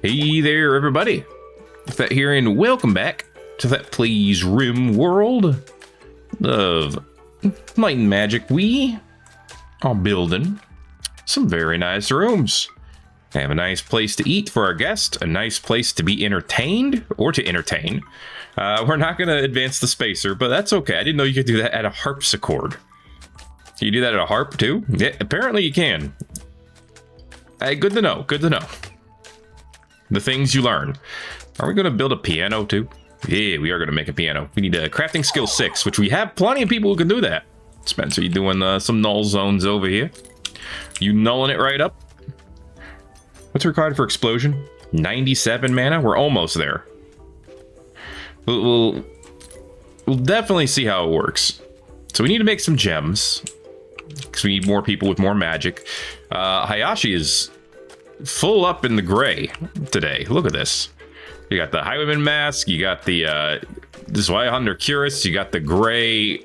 Hey there, everybody. Thet here, and welcome back to Thet Plays Rimworld of Might and Magic. We are building some very nice rooms. I have a nice place to eat for our guest, a nice place to be entertained, or to entertain. We're not going to advance the spacer, but that's okay. I didn't know you could do that at a harpsichord. Can you do that at a harp, too? Yeah, apparently you can. Good to know, good to know. The things you learn. Are we going to build a piano, too? Yeah, we are going to make a piano. We need a crafting skill 6, which we have plenty of people who can do that. Spencer, you doing some null zones over here? You nulling it right up? What's required for explosion? 97 mana? We're almost there. We'll definitely see how it works. So we need to make some gems, because we need more people with more magic. Hayashi is full up in the gray today. Look at this. You got the Highwayman mask. You got the this Under Curus. You got the gray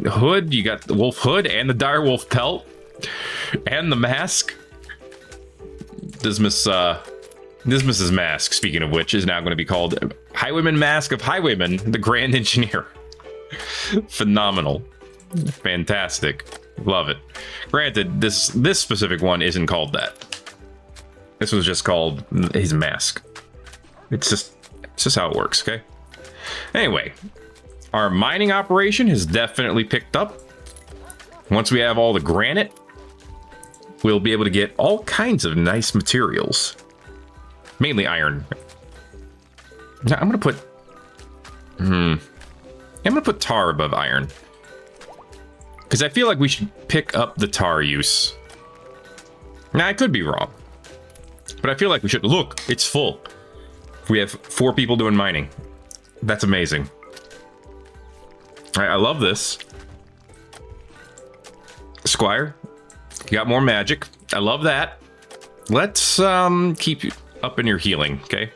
hood. You got the wolf hood and the direwolf pelt and the mask. Dismas's mask, speaking of which, is now going to be called Highwayman Mask of Highwayman, the Grand Engineer. Phenomenal. Fantastic. Love it. Granted, this specific one isn't called that. This was just called his mask. It's just how it works, okay? Anyway, our mining operation has definitely picked up. Once we have all the granite, we'll be able to get all kinds of nice materials. Mainly iron. Now, I'm gonna put tar above iron. Because I feel like we should pick up the tar use. Now, I could be wrong. But I feel like we should. Look, it's full. We have 4 people doing mining. That's amazing. All right, I love this. Squire, you got more magic. I love that. Let's keep you up in your healing, okay?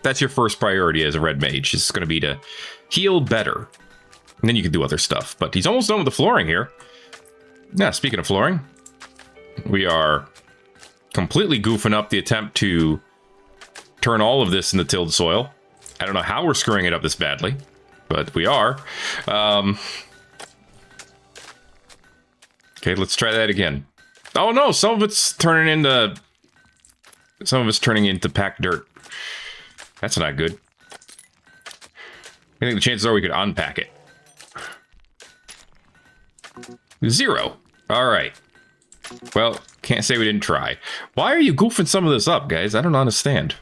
That's your first priority as a red mage. It's going to be to heal better. And then you can do other stuff. But he's almost done with the flooring here. Yeah, speaking of flooring, we are completely goofing up the attempt to turn all of this into tilled soil. I don't know how we're screwing it up this badly, but we are. Okay, let's try that again. Oh no, some of it's turning into packed dirt. That's not good. I think the chances are we could unpack it. 0. All right. Well, can't say we didn't try. Why are you goofing some of this up, guys? I don't understand.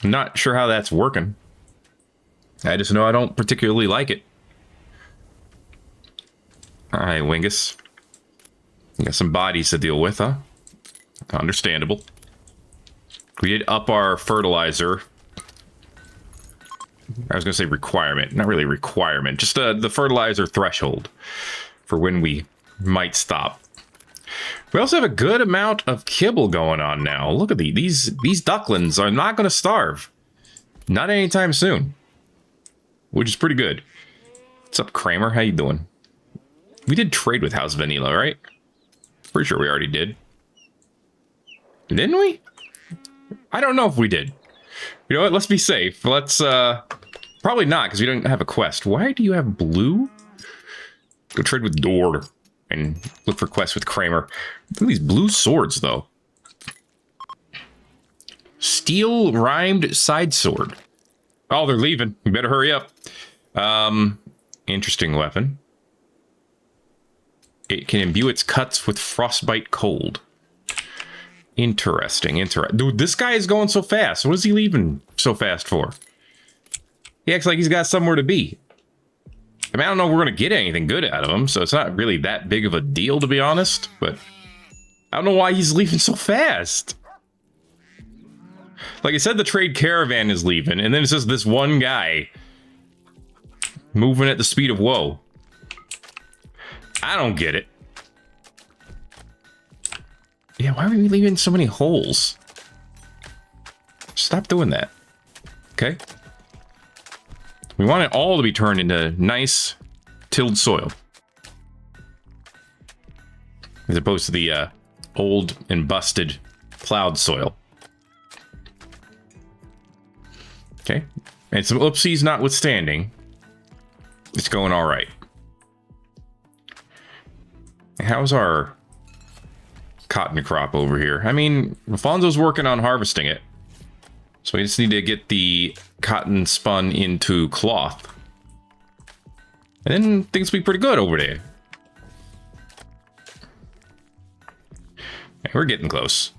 I'm not sure how that's working. I just know I don't particularly like it. All right, Wingus. You got some bodies to deal with, huh? Understandable. We did up our fertilizer. I was going to say requirement. Not really requirement. Just the fertilizer threshold for when we might stop. We also have a good amount of kibble going on now. Look at these ducklings are not going to starve. Not anytime soon. Which is pretty good. What's up, Kramer? How you doing? We did trade with House Vanilla, right? Pretty sure we already did. Didn't we? I don't know if we did. You know what? Let's be safe. Let's, probably not, because we don't have a quest. Why do you have blue? Go trade with Dord and look for quests with Kramer. Look at these blue swords, though. Steel rhymed side sword. Oh, they're leaving. We better hurry up. Interesting weapon. It can imbue its cuts with frostbite cold. Interesting. Dude, this guy is going so fast. What is he leaving so fast for? He acts like he's got somewhere to be. I mean, I don't know if we're going to get anything good out of him, so it's not really that big of a deal, to be honest. But I don't know why he's leaving so fast. Like I said, the trade caravan is leaving, and then it's just this one guy moving at the speed of woe. I don't get it. Yeah, why are we leaving so many holes? Stop doing that. Okay? We want it all to be turned into nice tilled soil. As opposed to the old and busted Plowed soil. Okay. And some oopsies notwithstanding, it's going all right. How's our cotton crop over here? I mean, Alfonso's working on harvesting it. So we just need to get the cotton spun into cloth. And then things will be pretty good over there. Yeah, we're getting close.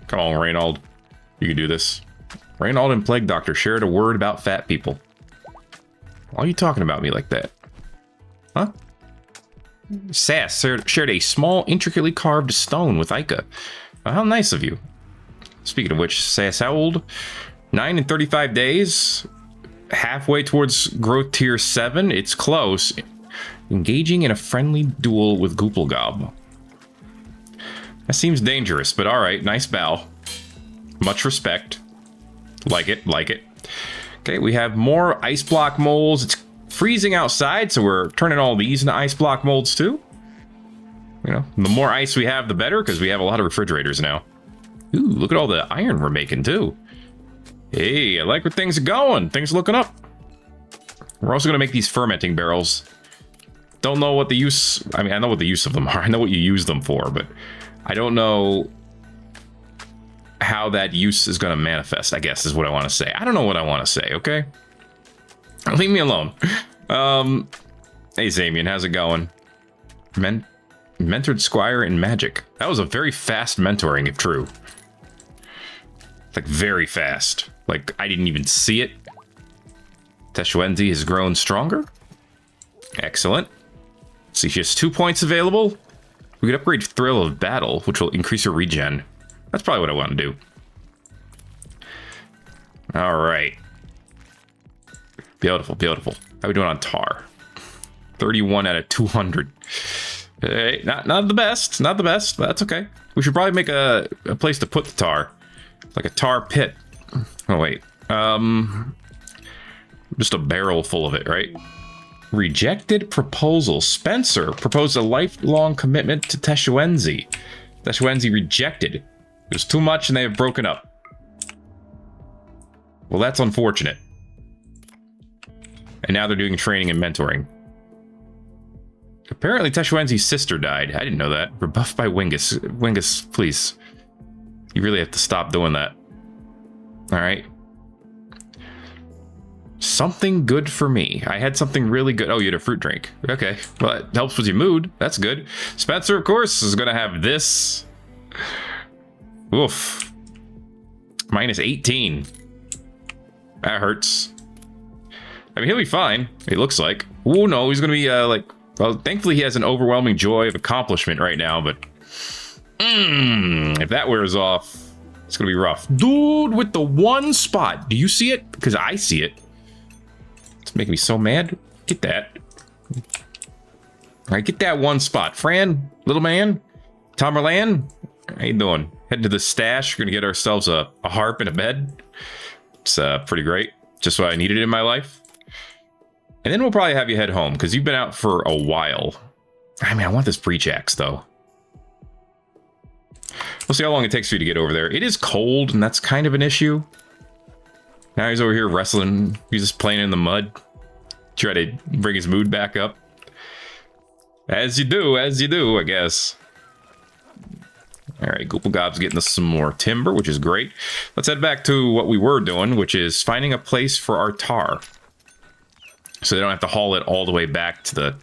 Come on, Reynald. You can do this. Reynald and Plague Doctor shared a word about fat people. Why are you talking about me like that? Huh? Sass shared a small, intricately carved stone with Ica. How nice of you. Speaking of which, Sass, how old? 9 and 35 days. Halfway towards growth tier 7. It's close. Engaging in a friendly duel with Gooplegob. That seems dangerous, but alright. Nice bow. Much respect. Like it, like it. Okay, we have more ice block molds. It's freezing outside, so we're turning all these into ice block molds too. You know, the more ice we have, the better, because we have a lot of refrigerators now. Ooh, look at all the iron we're making too. Hey, I like where things are going. Things are looking up. We're also going to make these fermenting barrels. Don't know what the use... I mean, I know what the use of them are. I know what you use them for, but I don't know how that use is going to manifest, I guess, is what I want to say. I don't know what I want to say, okay? Leave me alone. Hey, Zamian, how's it going? Mentored Squire in Magic. That was a very fast mentoring, if true. Like, very fast. Like, I didn't even see it. Teshuenzi has grown stronger. Excellent. See, she has 2 points available. We could upgrade Thrill of Battle, which will increase her regen. That's probably what I want to do. All right. Beautiful, beautiful. How are we doing on tar? 31 out of 200. Hey, not the best. Not the best, but that's okay. We should probably make a place to put the tar. Like a tar pit. Oh, wait. Just a barrel full of it, right? Rejected proposal. Spencer proposed a lifelong commitment to Teshuenzi. Teshuenzi rejected. It was too much and they have broken up. Well, that's unfortunate. And now they're doing training and mentoring. Apparently Teshuenzi's sister died. I didn't know that. Rebuffed by Wingus. Wingus, please. You really have to stop doing that. Alright. Something good for me. I had something really good. Oh, you had a fruit drink. Okay. Well, it helps with your mood. That's good. Spencer, of course, is going to have this. Oof. Minus 18. That hurts. I mean, he'll be fine. It looks like. Oh, no. He's going to be, well, thankfully he has an overwhelming joy of accomplishment right now, but... if that wears off, it's going to be rough. Dude, with the one spot. Do you see it? Because I see it. It's making me so mad. Get that. All right, get that one spot. Fran, little man, Tamerlan, how you doing? Heading to the stash. We're going to get ourselves a harp and a bed. It's pretty great. Just what I needed in my life. And then we'll probably have you head home, because you've been out for a while. I mean, I want this breach axe, though. We'll see how long it takes for you to get over there. It is cold, and that's kind of an issue. Now he's over here wrestling. He's just playing in the mud. Try to bring his mood back up. As you do, I guess. Alright, Gooplegob's getting us some more timber, which is great. Let's head back to what we were doing, which is finding a place for our tar. So they don't have to haul it all the way back to the,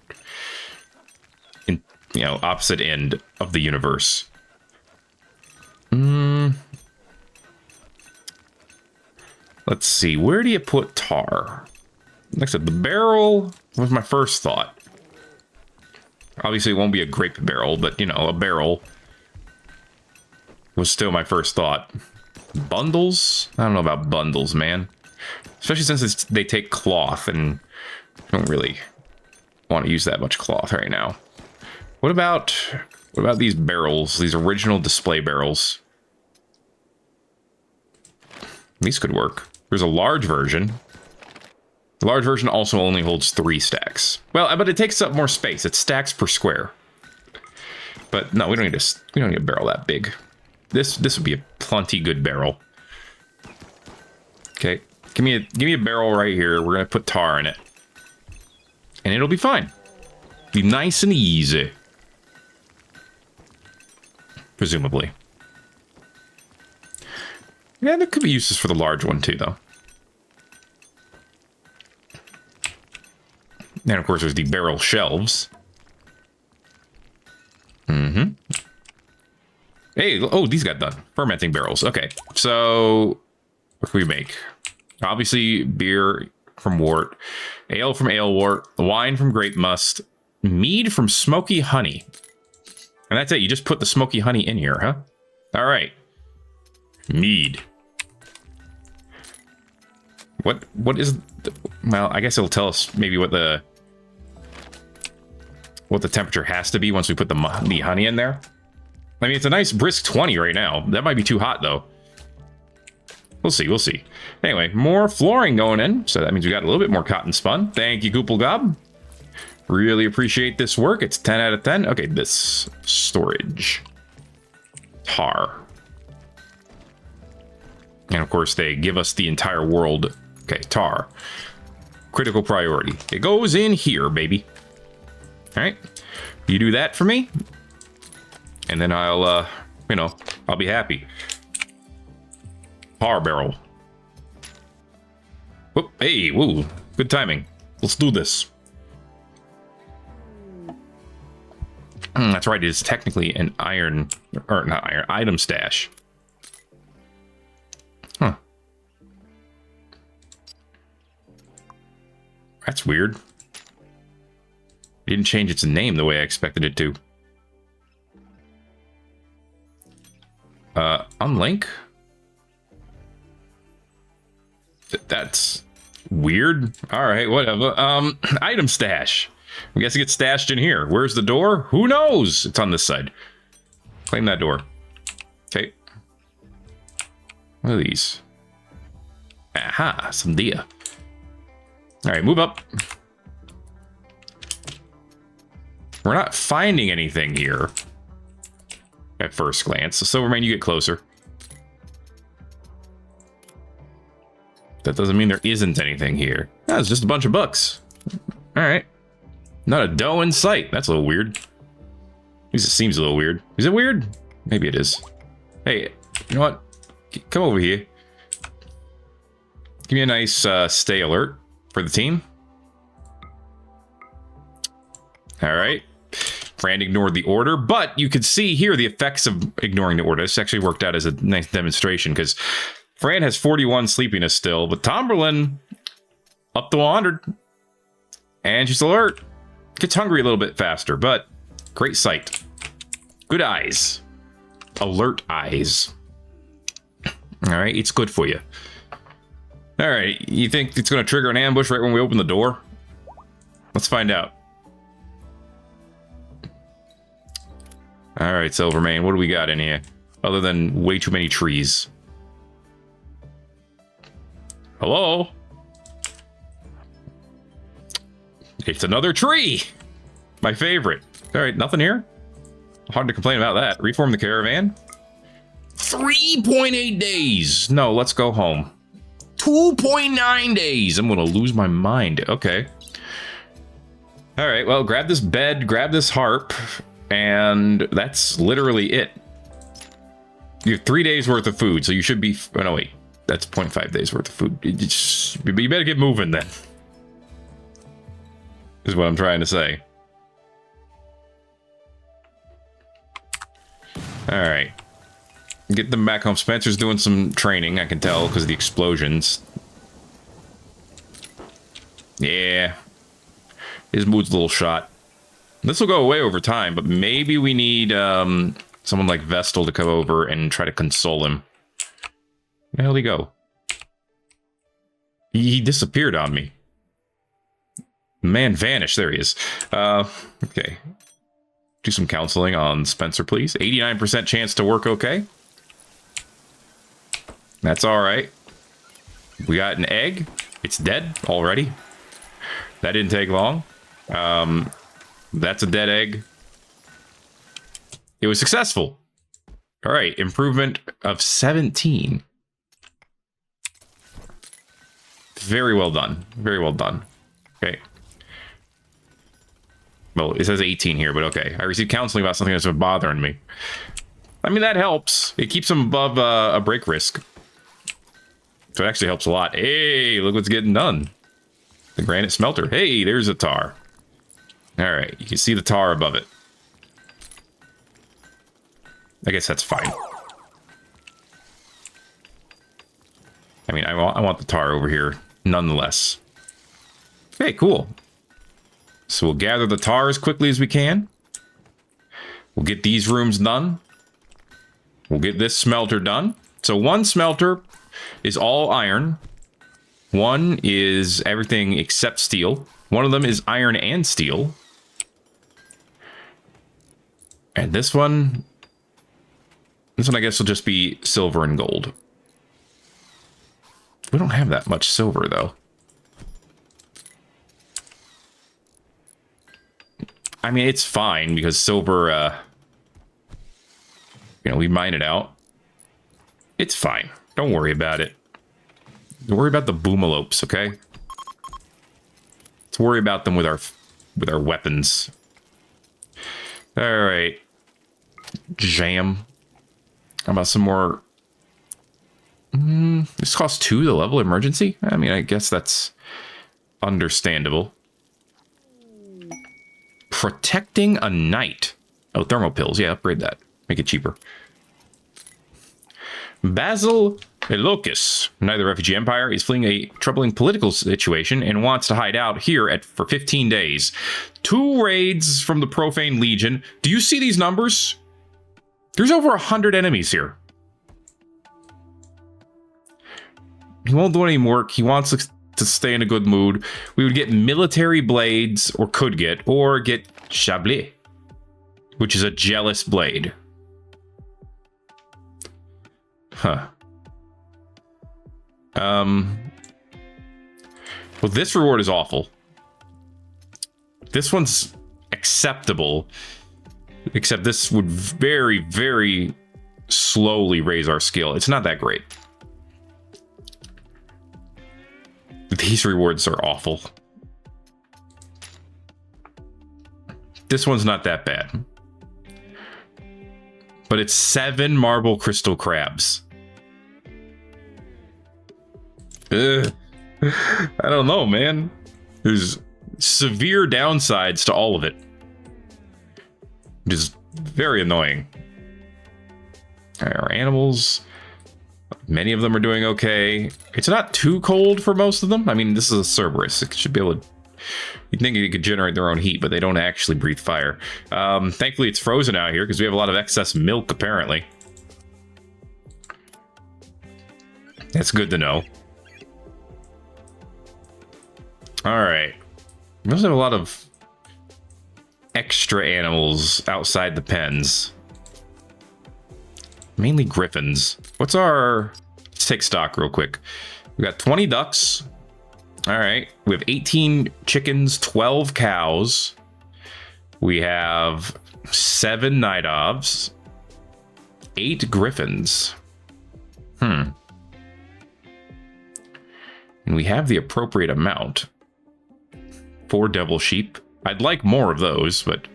opposite end of the universe. Let's see. Where do you put tar? Like I said, the barrel was my first thought. Obviously, it won't be a grape barrel, but, a barrel was still my first thought. Bundles? I don't know about bundles, man. Especially since they take cloth, and I don't really want to use that much cloth right now. What about these barrels? These original display barrels. These could work. There's a large version. The large version also only holds 3 stacks. Well, but it takes up more space. It's stacks per square. But no, we don't need a barrel that big. This would be a plenty good barrel. Okay, give me a barrel right here. We're gonna put tar in it, and it'll be fine. Be nice and easy, presumably. Yeah, there could be uses for the large one too, though. And of course, there's the barrel shelves. Mm-hmm. Hey, oh, these got done. Fermenting barrels. Okay, so what can we make? Obviously, beer from wort, ale from ale wort, wine from grape must, mead from smoky honey. And that's it. You just put the smoky honey in here, huh? All right. Mead. What is... Well, I guess it'll tell us maybe what the temperature has to be once we put the honey in there. I mean, it's a nice brisk 20 right now. That might be too hot, though. We'll see, we'll see. Anyway, more flooring going in. So that means we got a little bit more cotton spun. Thank you, Gooplegob. Really appreciate this work. It's 10 out of 10. Okay, this storage. Tar. And of course, they give us the entire world. Okay, tar. Critical priority. It goes in here, baby. All right. You do that for me. And then I'll, you know, I'll be happy. Tar barrel. Whoop, hey, woo. Good timing. Let's do this. That's right. It is technically an iron, or not iron, item stash. Huh. That's weird. It didn't change its name the way I expected it to. Unlink? That's weird. All right, whatever. Item stash. I guess it gets stashed in here. Where's the door? Who knows? It's on this side. Claim that door. Okay. What are these? Aha, some dia. All right, move up. We're not finding anything here at first glance. So Silvermane, you get closer. That doesn't mean there isn't anything here. No, it's just a bunch of books. All right. Not a doe in sight. That's a little weird. At least it seems a little weird. Is it weird? Maybe it is. Hey, you know what? Come over here. Give me a nice stay alert for the team. All right. Fran ignored the order, but you could see here the effects of ignoring the order. This actually worked out as a nice demonstration because Fran has 41 sleepiness still, but Tomberlin up to 100. And she's alert. Gets hungry a little bit faster, but great sight. Good eyes. Alert eyes. All right, it's good for you. All right, you think it's going to trigger an ambush right when we open the door? Let's find out. All right, Silvermane, what do we got in here? Other than way too many trees. Hello? It's another tree! My favorite. All right, nothing here? Hard to complain about that. Reform the caravan. 3.8 days. No, let's go home. 2.9 days. I'm going to lose my mind. Okay. All right, well, grab this bed, grab this harp, and that's literally it. You have 3 days worth of food, so you should be... Oh, no, wait. That's 0.5 days worth of food. You better get moving then. Is what I'm trying to say. All right. Get them back home. Spencer's doing some training, I can tell, because of the explosions. Yeah. His mood's a little shot. This will go away over time, but maybe we need someone like Vestal to come over and try to console him. Where the hell did he go? He disappeared on me. Man vanished. There he is. Okay. Do some counseling on Spencer, please. 89% chance to work okay. That's all right. We got an egg. It's dead already. That didn't take long. That's a dead egg. It was successful. All right, improvement of 17. Very well done. Very well done. Okay. Well, it says 18 here, but okay. I received counseling about something that's been bothering me. I mean, that helps. It keeps them above a break risk. So it actually helps a lot. Hey, look what's getting done. The granite smelter. Hey, there's a tar. All right, you can see the tar above it. I guess that's fine. I mean, I want the tar over here nonetheless. Okay, cool. So we'll gather the tar as quickly as we can. We'll get these rooms done. We'll get this smelter done. So one smelter is all iron. One is everything except steel. One of them is iron and steel. And this one I guess will just be silver and gold. We don't have that much silver though. I mean, it's fine because silver, you know, we mine it out. It's fine. Don't worry about it. Don't worry about the boomalopes, okay? Let's worry about them with our weapons. All right. Jam. How about some more? This costs 2 the level emergency? I mean, I guess that's understandable. Protecting a knight. Oh, thermal pills. Yeah, upgrade that. Make it cheaper. Basil Elocus, neither refugee empire, is fleeing a troubling political situation and wants to hide out here for 15 days. 2 raids from the Profane Legion. Do you see these numbers? There's over 100 enemies here. He won't do any work. He wants to stay in a good mood. We would get military blades, or get Chablis, which is a jealous blade. Huh. Well, this reward is awful. This one's acceptable, except this would very, very slowly raise our skill. It's not that great. These rewards are awful. This one's not that bad. But it's 7 marble crystal crabs. Ugh. I don't know, man. There's severe downsides to all of it. Which is very annoying. Our animals, many of them are doing okay. It's not too cold for most of them. I mean, this is a Cerberus. It should be able to... You'd think it could generate their own heat, but they don't actually breathe fire. Thankfully, it's frozen out here because we have a lot of excess milk, apparently. That's good to know. All right. We also have a lot of extra animals outside the pens. Mainly griffins. What's our... Let's take stock real quick. We got 20 ducks. All right. We have 18 chickens, 12 cows. We have 7 night ovs, 8 griffins. And we have the appropriate amount. 4 devil sheep. I'd like more of those, but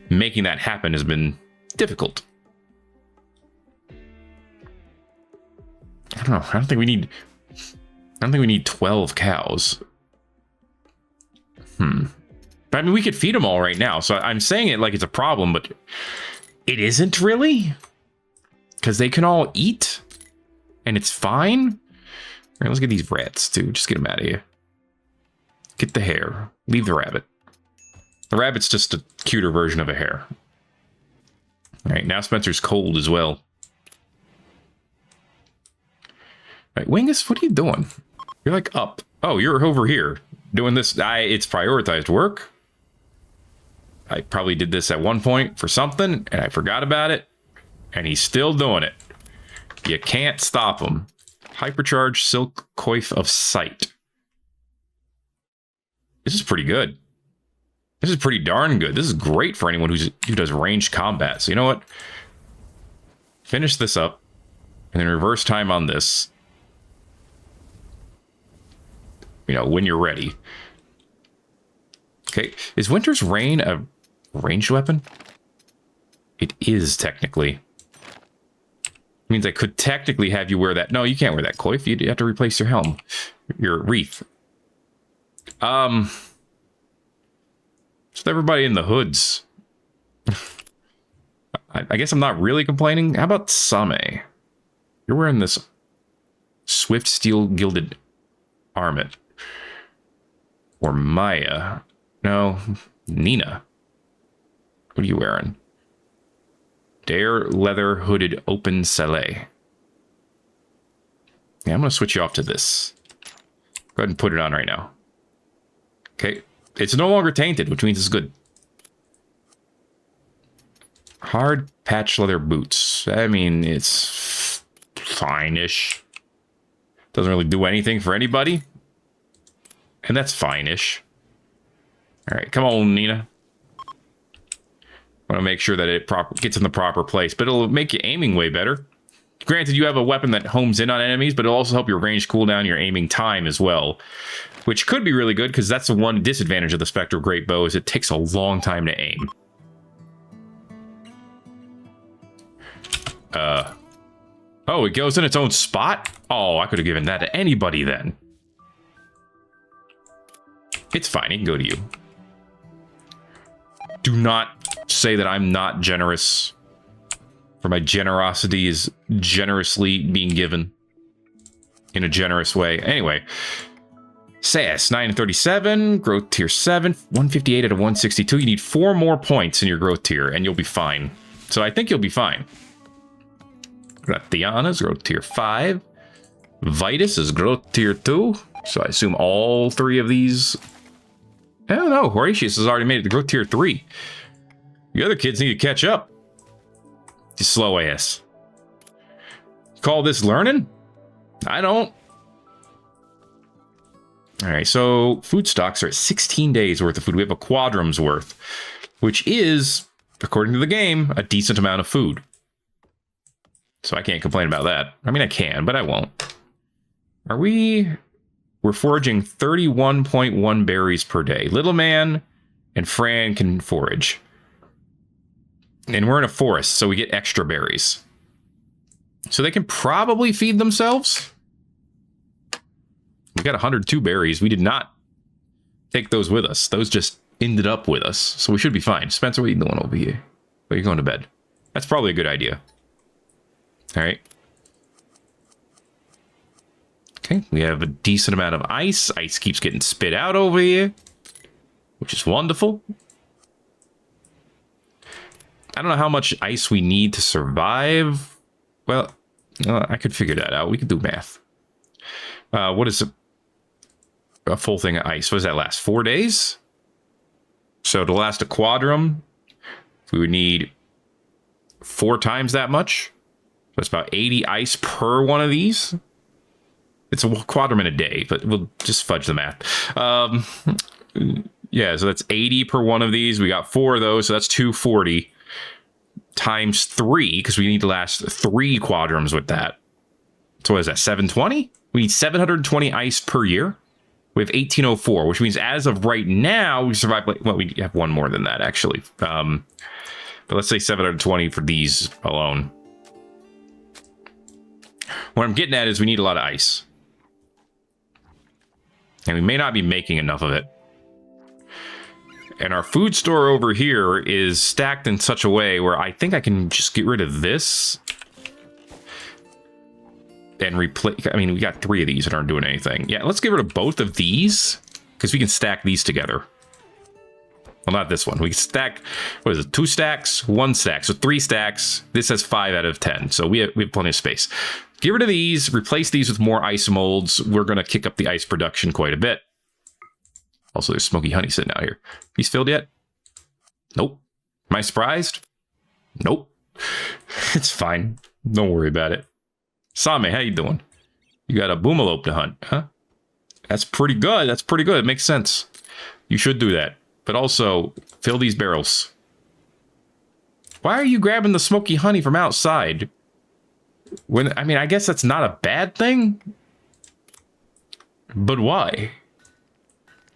making that happen has been difficult. I don't know. I don't think we need 12 cows. But I mean, we could feed them all right now. So I'm saying it like it's a problem, but it isn't really. Because they can all eat. And it's fine. All right, let's get these rats too. Just get them out of here. Get the hare. Leave the rabbit. The rabbit's just a cuter version of a hare. All right, now Spencer's cold as well. All right, Wingus, what are you doing? You're like up. Oh, you're over here doing this. It's prioritized work. I probably did this at one point for something and I forgot about it. And he's still doing it. You can't stop him. Hypercharged Silk Coif of Sight. This is pretty good. This is pretty darn good. This is great for anyone who does ranged combat. So you know what? Finish this up. And then reverse time on this. You know, when you're ready. Okay. Is Winter's Rain a ranged weapon? It is, technically. Means I could technically have you wear that. No, you can't wear that, coif. You have to replace your helm. Your wreath. Just everybody in the hoods. I guess I'm not really complaining. How about Same? You're wearing this swift steel gilded armet. Or Maya. No, Nina. What are you wearing? Dare leather hooded open salé. Yeah, I'm going to switch you off to this. Go ahead and put it on right now. Okay. It's no longer tainted, which means it's good. Hard patch leather boots. I mean, it's fine-ish. Doesn't really do anything for anybody. And that's fine-ish. All right, come on, Nina. I want to make sure that it gets in the proper place, but it'll make your aiming way better. Granted, you have a weapon that homes in on enemies, but it'll also help your range cooldown, your aiming time as well, which could be really good because that's the one disadvantage of the Spectral Great Bow is it takes a long time to aim. Oh, it goes in its own spot? Oh, I could have given that to anybody then. It's fine, it can go to you. Do not say that I'm not generous. For my generosity is generously being given. In a generous way. Anyway. SAS, 937, growth tier 7, 158 out of 162. You need 4 more points in your growth tier, and you'll be fine. So I think you'll be fine. Gratiana's growth tier 5. Vitus is growth tier 2. So I assume all 3 of these... I don't know. Horatius has already made it to growth tier 3. The other kids need to catch up. You slow ass. Call this learning? I don't. Alright, so food stocks are at 16 days worth of food. We have a quadrum's worth, which is, according to the game, a decent amount of food. So I can't complain about that. I mean, I can, but I won't. Are we... We're foraging 31.1 berries per day. Little Man and Fran can forage. And we're in a forest, so we get extra berries. So they can probably feed themselves. We got 102 berries. We did not take those with us. Those just ended up with us. So we should be fine. Spencer, what are you doing over here? Are you going to bed? That's probably a good idea. All right. Okay, we have a decent amount of ice. Ice keeps getting spit out over here, which is wonderful. I don't know how much ice we need to survive. Well, I could figure that out. We could do math. What is a full thing of ice? What does that last? 4 days? So to last a quadrum, we would need 4 times that much. So it's about 80 ice per one of these. It's a quadrum in a day, but we'll just fudge the math. Yeah, so that's 80 per one of these. We got 4 of those, so that's 240 times 3, because we need to last 3 quadrums with that. So what is that, 720? We need 720 ice per year. We have 1804, which means as of right now, we survive, like, well, we have 1 more than that, actually. But let's say 720 for these alone. What I'm getting at is we need a lot of ice. And we may not be making enough of it. And our food store over here is stacked in such a way where I think I can just get rid of this. And replace... I mean, we got 3 of these that aren't doing anything. Yeah, let's get rid of both of these. Because we can stack these together. Well, not this one. We can stack... What is it? 2 stacks? 1 stack. So 3 stacks. This has 5 out of 10. So we have plenty of space. Get rid of these, replace these with more ice molds. We're going to kick up the ice production quite a bit. Also, there's smoky honey sitting out here. These filled yet? Nope. Am I surprised? Nope. It's fine. Don't worry about it. Same, how you doing? You got a boomalope to hunt, huh? That's pretty good. That's pretty good. It makes sense. You should do that. but also fill these barrels. Why are you grabbing the smoky honey from outside? When, I mean, I guess that's not a bad thing. But why?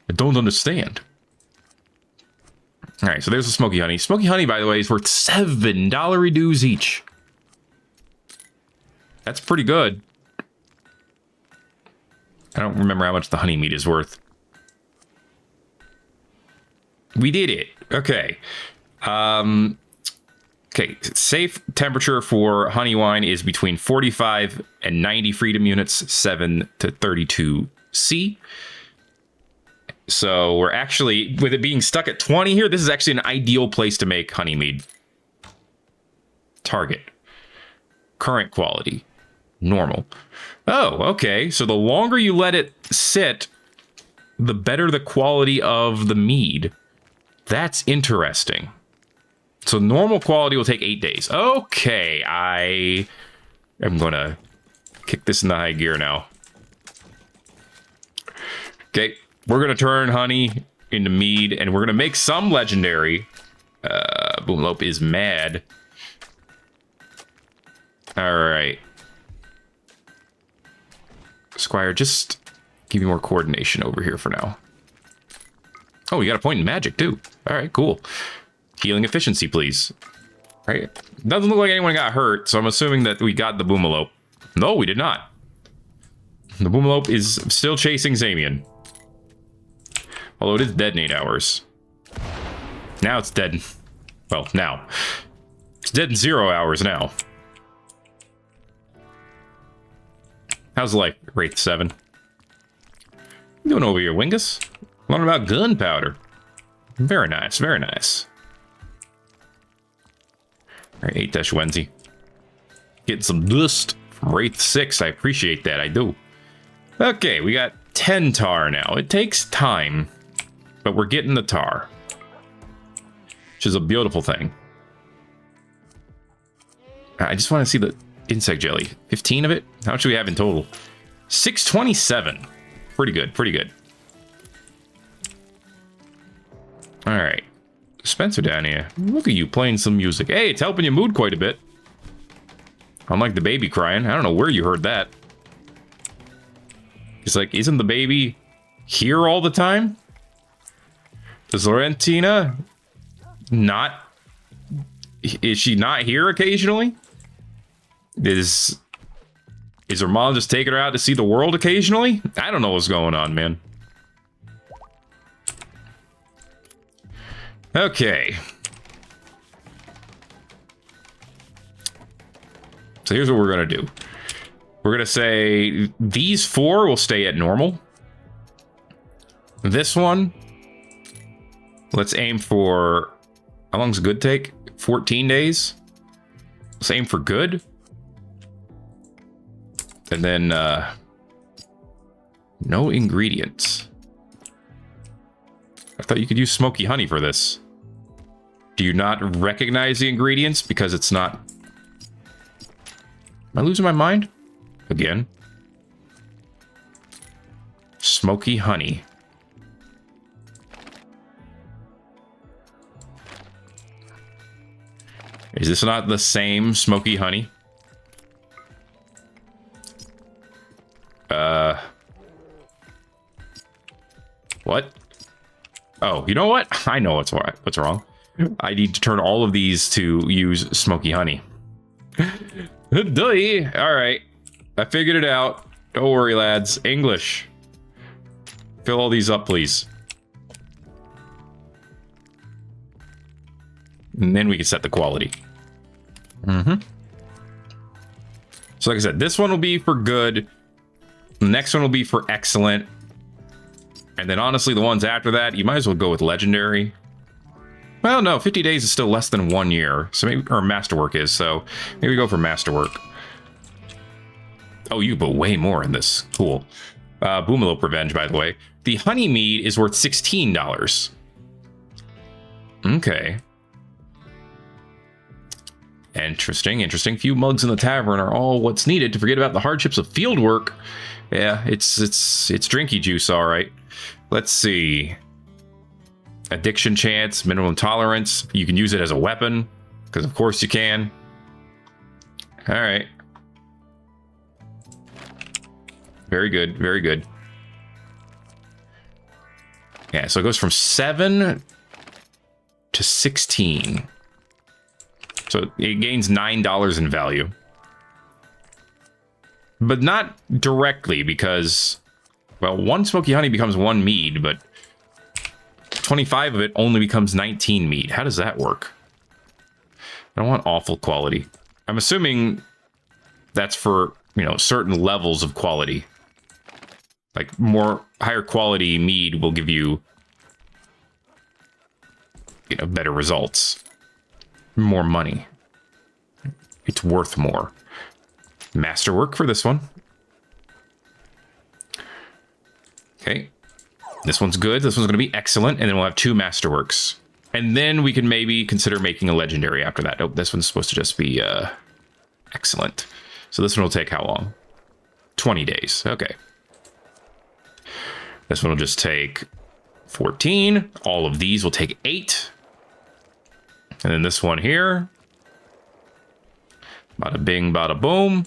I don't understand. All right, so there's the smoky honey. Smoky honey, by the way, is worth $7 dues each. That's pretty good. I don't remember how much the honey mead is worth. We did it. Okay. Okay, safe temperature for honey wine is between 45 and 90 freedom units, 7 to 32 C. So we're actually, with it being stuck at 20 here, this is actually an ideal place to make honey mead. Target. Current quality. Normal. Oh, okay. So the longer you let it sit, the better the quality of the mead. That's interesting. So normal quality will take 8 days. Okay, I am going to kick this in the high gear now. Okay, we're going to turn honey into mead, and we're going to make some legendary. Boomlope is mad. All right. Squire, just give me more coordination over here for now. Oh, you got a point in magic, too. All right, cool. Healing efficiency, please. All right. Doesn't look like anyone got hurt, so I'm assuming that we got the Boomalope. No, we did not. The Boomalope is still chasing Zamian. Although it is dead in 8 hours. Now it's dead. Well, now. It's dead in 0 hours now. How's life, Wraith 7? You doing over here, Wingus? Learn about gunpowder. Very nice, very nice. All right, 8-Wenzy. Getting some dust from Wraith 6. I appreciate that, I do. Okay, we got 10 tar now. It takes time, but we're getting the tar, which is a beautiful thing. I just want to see the insect jelly. 15 of it? How much do we have in total? 627. Pretty good, pretty good. All right. Spencer down here. Look at you playing some music. Hey, it's helping your mood quite a bit. Unlike the baby crying. I don't know where you heard that. It's like, isn't the baby here all the time? Does Laurentina not... Is she not here occasionally? Is her mom just taking her out to see the world occasionally? I don't know what's going on, man. Okay. So here's what we're going to do. We're going to say these 4 will stay at normal. This one, let's aim for... How long's good take? 14 days? Let's aim for good. And then, no ingredients. I thought you could use smoky honey for this. Do you not recognize the ingredients because it's not... Am I losing my mind? Again. Smoky honey. Is this not the same smoky honey? What? Oh, you know what? I know what's wrong. I need to turn all of these to use smoky honey. Duh. All right. I figured it out. Don't worry, lads. English. Fill all these up, please. And then we can set the quality. So like I said, this one will be for good. The next one will be for excellent. And then honestly, the ones after that, you might as well go with legendary. Well, no, 50 days is still less than 1 year. So maybe, or masterwork is, so maybe we go for masterwork. Oh, you put way more in this. Cool. Boomalope Revenge, by the way. The honey mead is worth $16. Okay. Interesting. Few mugs in the tavern are all what's needed to forget about the hardships of field work. Yeah, it's drinky juice, all right. Let's see. Addiction chance, minimum tolerance. You can use it as a weapon, because of course you can. All right. Very good, very good. Yeah, so it goes from 7 to 16. So it gains $9 in value. But not directly, because, well, 1 smoky honey becomes 1 mead, but 25 of it only becomes 19 mead. How does that work? I don't want awful quality. I'm assuming that's for, you know, certain levels of quality. Like, more higher quality mead will give you, you know, better results. More money. It's worth more. Masterwork for this one. Okay. This one's good. This one's going to be excellent. And then we'll have 2 masterworks. And then we can maybe consider making a legendary after that. Oh, this one's supposed to just be excellent. So this one will take how long? 20 days. Okay. This one will just take 14. All of these will take 8. And then this one here, bada bing, bada boom,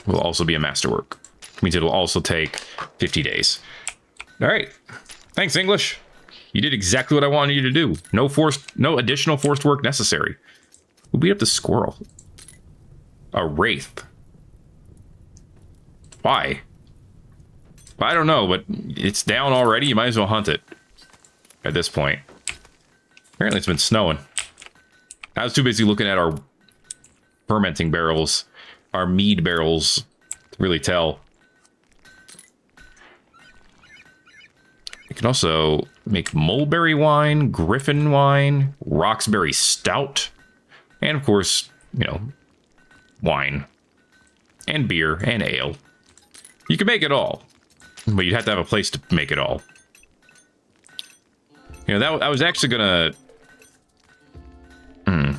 will also be a masterwork. Means it'll also take 50 days. All right. Thanks, English. You did exactly what I wanted you to do. No additional forced work necessary. We'll beat up the squirrel. A wraith. Why? I don't know, but it's down already. You might as well hunt it at this point. Apparently it's been snowing. I was too busy looking at our fermenting barrels, our mead barrels, to really tell. You can also make mulberry wine, griffin wine, roxberry stout, and of course, you know, wine, and beer, and ale. You can make it all, but you'd have to have a place to make it all. You know, I was actually gonna...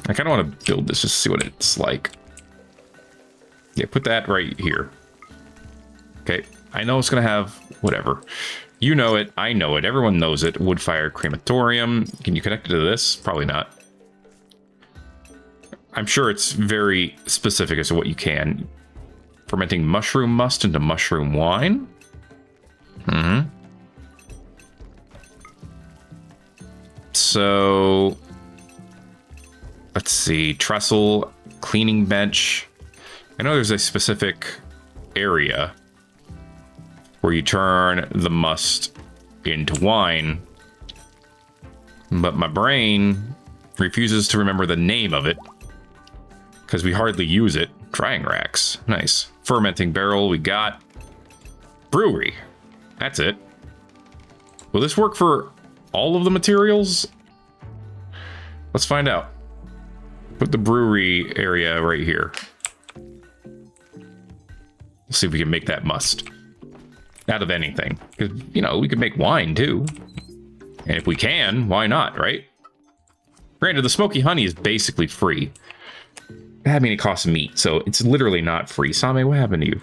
I kind of want to build this just to see what it's like. Yeah, put that right here. Okay, I know it's gonna have whatever. You know it, I know it, everyone knows it. Wood-fired crematorium. Can you connect it to this? Probably not. I'm sure it's very specific as to what you can. Fermenting mushroom must into mushroom wine. So, let's see. Trestle, cleaning bench. I know there's a specific area where you turn the must into wine, but my brain refuses to remember the name of it because we hardly use it. Drying racks. Nice. Fermenting barrel we got. Brewery. That's it. Will this work for all of the materials? Let's find out. Put the brewery area right here. Let's see if we can make that must. Out of anything. Because, you know, we could make wine too. And if we can, why not, right? Granted, the smoky honey is basically free. I mean, it costs meat, so it's literally not free. Same, what happened to you?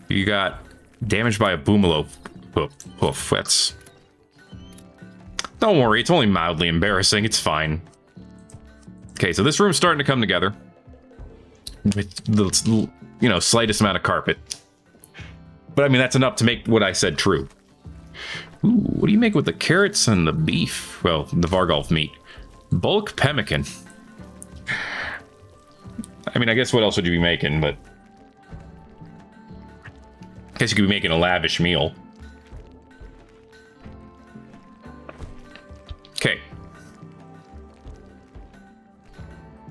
You got damaged by a boomalo hoof. That's... Don't worry, it's only mildly embarrassing. It's fine. Okay, so this room's starting to come together. With the, you know, slightest amount of carpet. But I mean, that's enough to make what I said true. Ooh, what do you make with the carrots and the beef? Well, the Vargolf meat. Bulk pemmican. I mean, I guess what else would you be making, but... I guess you could be making a lavish meal. Okay.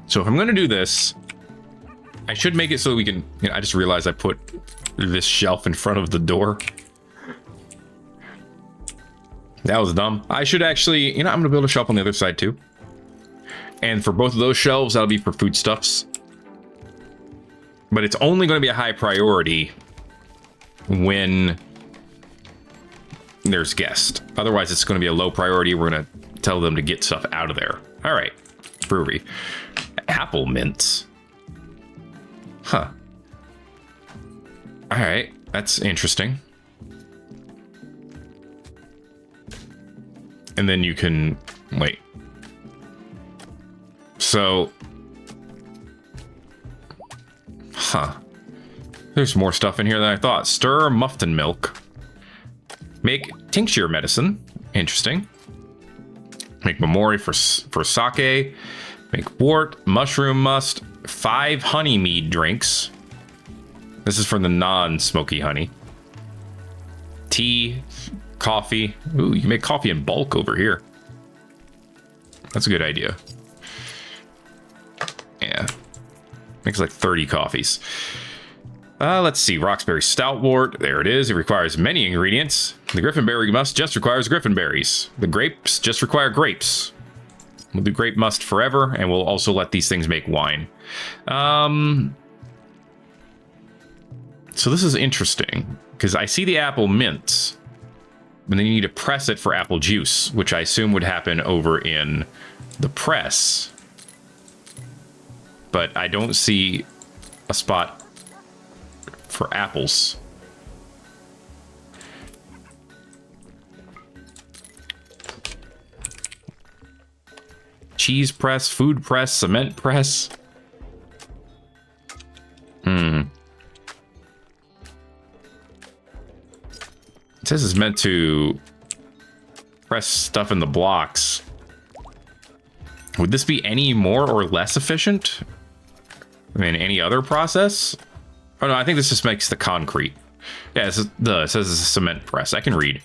So if I'm going to do this, I should make it so we can... You know, I just realized I put this shelf in front of the door. That was dumb. I should actually... You know, I'm going to build a shelf on the other side too. And for both of those shelves, that'll be for foodstuffs. But it's only going to be a high priority when there's guests. Otherwise, it's going to be a low priority. We're going to tell them to get stuff out of there. All right. Brewery. Apple mints. Huh. All right. That's interesting. And then you can... Wait. So... Huh. There's more stuff in here than I thought. Stir Mufton milk. Make tincture medicine. Interesting. Make Memori for sake. Make wort, mushroom must, 5 honey mead drinks. This is for the non-smoky honey. Tea, coffee. Ooh, you can make coffee in bulk over here. That's a good idea. Yeah. Makes like 30 coffees. Let's see. Roxberry stout wort. There it is. It requires many ingredients. The griffinberry must just requires griffinberries. The grapes just require grapes. We'll do grape must forever, and we'll also let these things make wine. So this is interesting, because I see the apple mints, and then you need to press it for apple juice, which I assume would happen over in the press. But I don't see a spot for apples. Cheese press, food press, cement press. It says it's meant to press stuff in the blocks. Would this be any more or less efficient than any other process? Oh no, I think this just makes the concrete. Yeah, it says it's a cement press. I can read.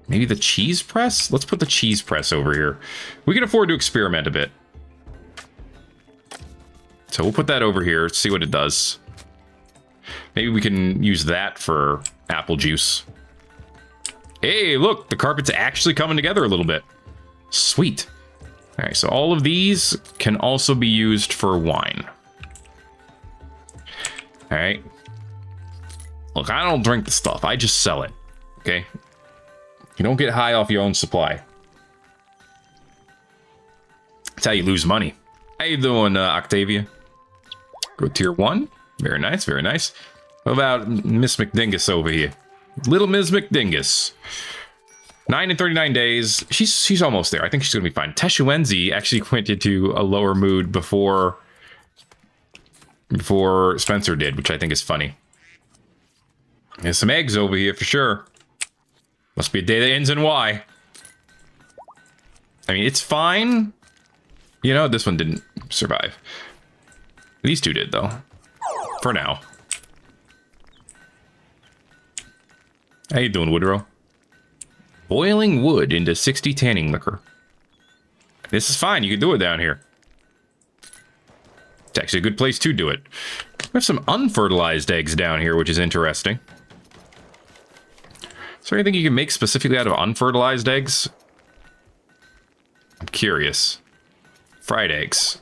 Maybe the cheese press? Let's put the cheese press over here. We can afford to experiment a bit. So we'll put that over here, see what it does. Maybe we can use that for apple juice. Hey, look, the carpet's actually coming together a little bit. Sweet. All right, so all of these can also be used for wine. All right. Look, I don't drink the stuff. I just sell it, okay? You don't get high off your own supply. That's how you lose money. How you doing, Octavia? Go tier 1. Very nice, very nice. What about Miss McDingus over here? Little Ms. McDingus. 9 and 39 days. She's almost there. I think she's gonna be fine. Teshuenzi actually went into a lower mood before Spencer did, which I think is funny. There's some eggs over here for sure. Must be a day that ends in Y. I mean, it's fine. You know, this one didn't survive. These two did, though. For now. How you doing, Woodrow? Boiling wood into 60 tanning liquor. This is fine. You can do it down here. It's actually a good place to do it. We have some unfertilized eggs down here, which is interesting. Is there anything you can make specifically out of unfertilized eggs? I'm curious. Fried eggs.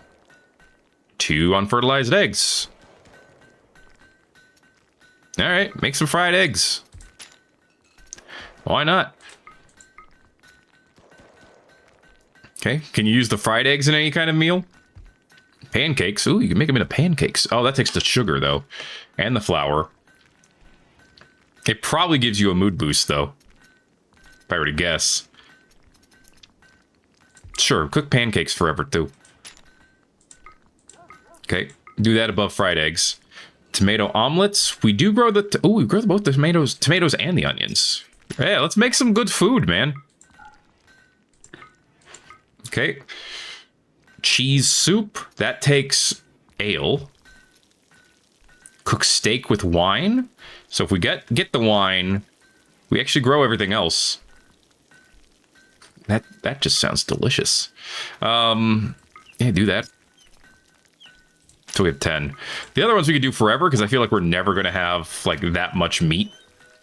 2 unfertilized eggs. All right, make some fried eggs. Why not? Okay, can you use the fried eggs in any kind of meal? Pancakes. Ooh, you can make them into pancakes. Oh, that takes the sugar, though. And the flour. It probably gives you a mood boost, though. If I were to guess. Sure, cook pancakes forever, too. Okay, do that above fried eggs. Tomato omelets. We do grow the... Oh, we grow both the tomatoes and the onions. Yeah, let's make some good food, man. Okay. Cheese soup. That takes ale. Cook steak with wine. So if we get the wine, we actually grow everything else. That just sounds delicious. Yeah, do that. So we have 10. The other ones we could do forever, because I feel like we're never going to have like that much meat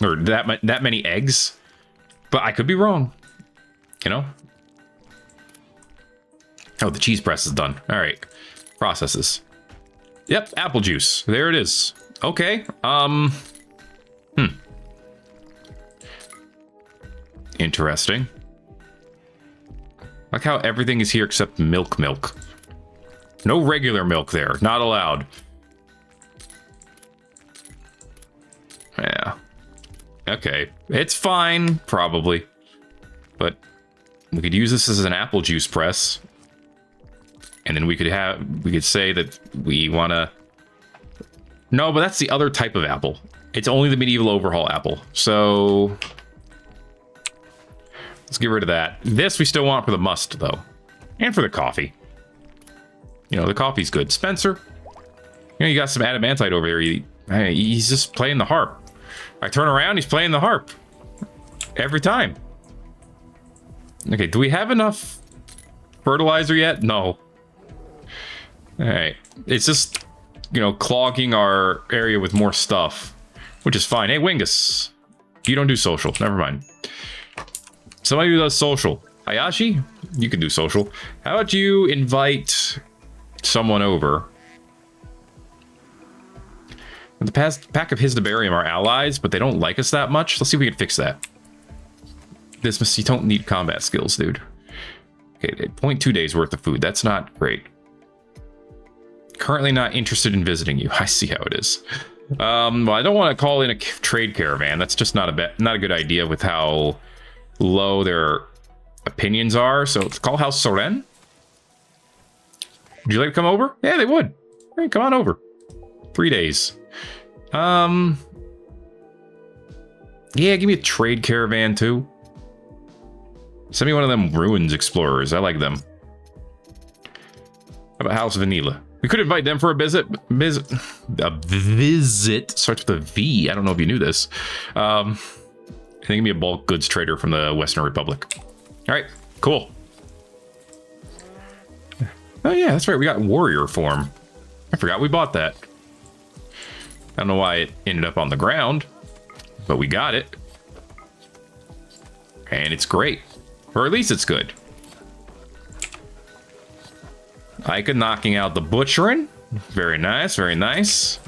or that many eggs. But I could be wrong. You know? Oh, the cheese press is done. All right. Processes. Yep, apple juice. There it is. Okay. Interesting. Like how everything is here except milk. No regular milk there. Not allowed. Yeah. Okay, it's fine, probably. But we could use this as an apple juice press. And then we could say that we want to... No, but that's the other type of apple. It's only the medieval overhaul apple. So let's get rid of that. This we still want for the must, though. And for the coffee. You know, the coffee's good. Spencer, you know, you got some adamantite over there. He's just playing the harp. I turn around, he's playing the harp. Every time. Okay, do we have enough fertilizer yet? No. Alright. It's just, you know, clogging our area with more stuff. Which is fine. Hey, Wingus. You don't do social. Never mind. Somebody who does social. Hayashi? You can do social. How about you invite someone over? The pack of Hisdibarium are allies, but they don't like us that much. Let's see if we can fix that. You don't need combat skills, dude. Okay, 0.2 days worth of food. That's not great. Currently not interested in visiting you. I see how it is. Well, I don't want to call in a trade caravan. That's just not a good idea with how low their opinions are. So let's call House Soren. Would you like to come over? Yeah, they would. Hey, come on over. 3 days. Yeah, give me a trade caravan too. Send me one of them ruins explorers. I like them. How about House Vanilla? We could invite them for a visit. A visit starts with a V. I don't know if you knew this. I think give me a bulk goods trader from the Western Republic. All right, cool. Oh yeah, that's right. We got warrior form. I forgot we bought that. I don't know why it ended up on the ground, but we got it. And it's great. Or at least it's good. Ica knocking out the butchering. Very nice, very nice.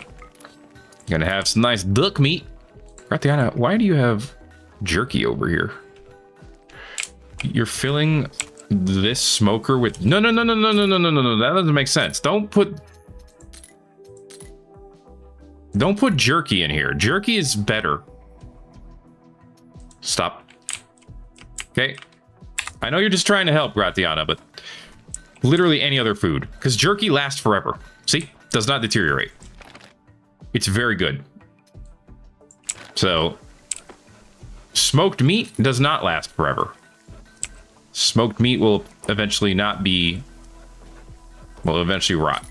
Gonna have some nice duck meat. Ratiana, why do you have jerky over here? You're filling this smoker with... No. That doesn't make sense. Don't put jerky in here. Jerky is better. Stop. Okay. I know you're just trying to help, Gratiana, but literally any other food. Because jerky lasts forever. See? Does not deteriorate. It's very good. So, smoked meat does not last forever. Smoked meat will eventually will eventually rot.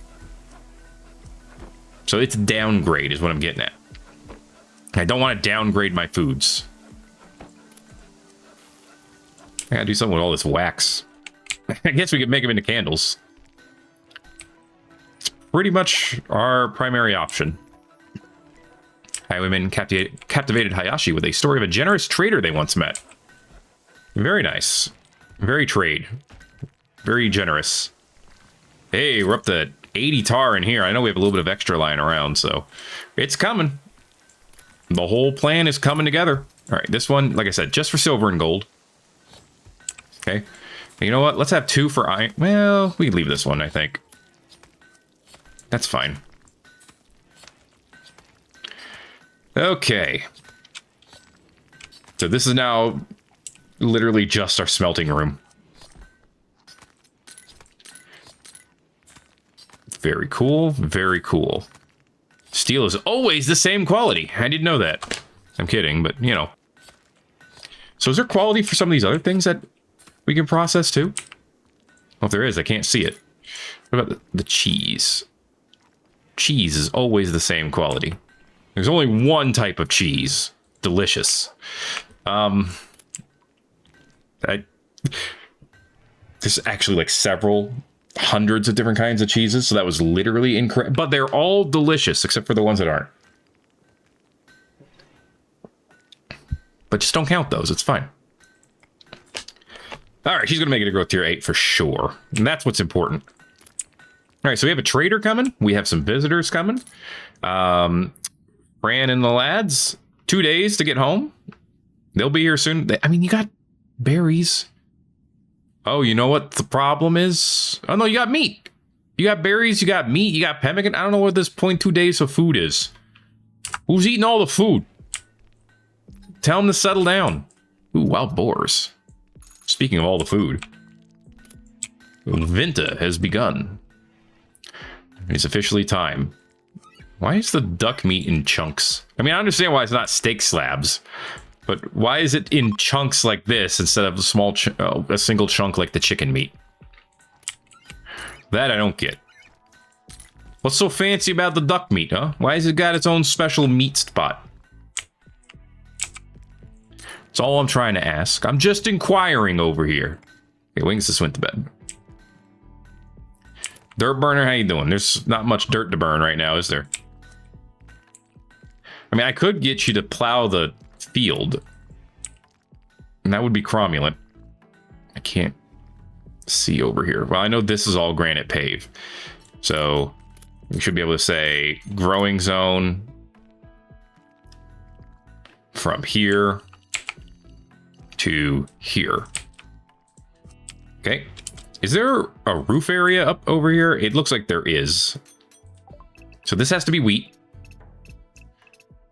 So it's downgrade is what I'm getting at. I don't want to downgrade my foods. I gotta do something with all this wax. I guess we could make them into candles. It's pretty much our primary option. Highwayman captivated Hayashi with a story of a generous trader they once met. Very nice. Very trade. Very generous. Hey, we're up to 80 tar in here. I know we have a little bit of extra lying around, so it's coming. The whole plan is coming together. All right, this one, like I said, just for silver and gold. Okay. You know what? Let's have 2 for iron. Well, we can leave this one, I think. That's fine. Okay. So this is now literally just our smelting room. Very cool. Very cool. Steel is always the same quality. I didn't know that. I'm kidding, but you know. So is there quality for some of these other things that we can process too? Well, if there is, I can't see it. What about the cheese? Cheese is always the same quality. There's only one type of cheese. Delicious. There's actually like several hundreds of different kinds of cheeses, so that was literally incorrect. But they're all delicious, except for the ones that aren't. But just don't count those. It's fine. All right, she's going to make it a growth tier 8 for sure. And that's what's important. All right, so we have a trader coming. We have some visitors coming. Fran and the lads, 2 days to get home. They'll be here soon. I mean, you got berries. Oh, you know what the problem is? Oh, no, you got meat. You got berries, you got meat, you got pemmican. I don't know what this 0.2 days of food is. Who's eating all the food? Tell him to settle down. Ooh, wild boars. Speaking of all the food. Vinta has begun. It's officially time. Why is the duck meat in chunks? I mean, I understand why it's not steak slabs, but why is it in chunks like this instead of a single chunk like the chicken meat? That I don't get. What's so fancy about the duck meat, huh? Why has it got its own special meat spot? That's all I'm trying to ask. I'm just inquiring over here. Okay, Wings just went to bed. Dirt burner, how you doing? There's not much dirt to burn right now, is there? I mean, I could get you to plow the field. And that would be cromulent. I can't see over here. Well, I know this is all granite pave. So we should be able to say growing zone from here to here. Okay. Is there a roof area up over here? It looks like there is. So this has to be wheat.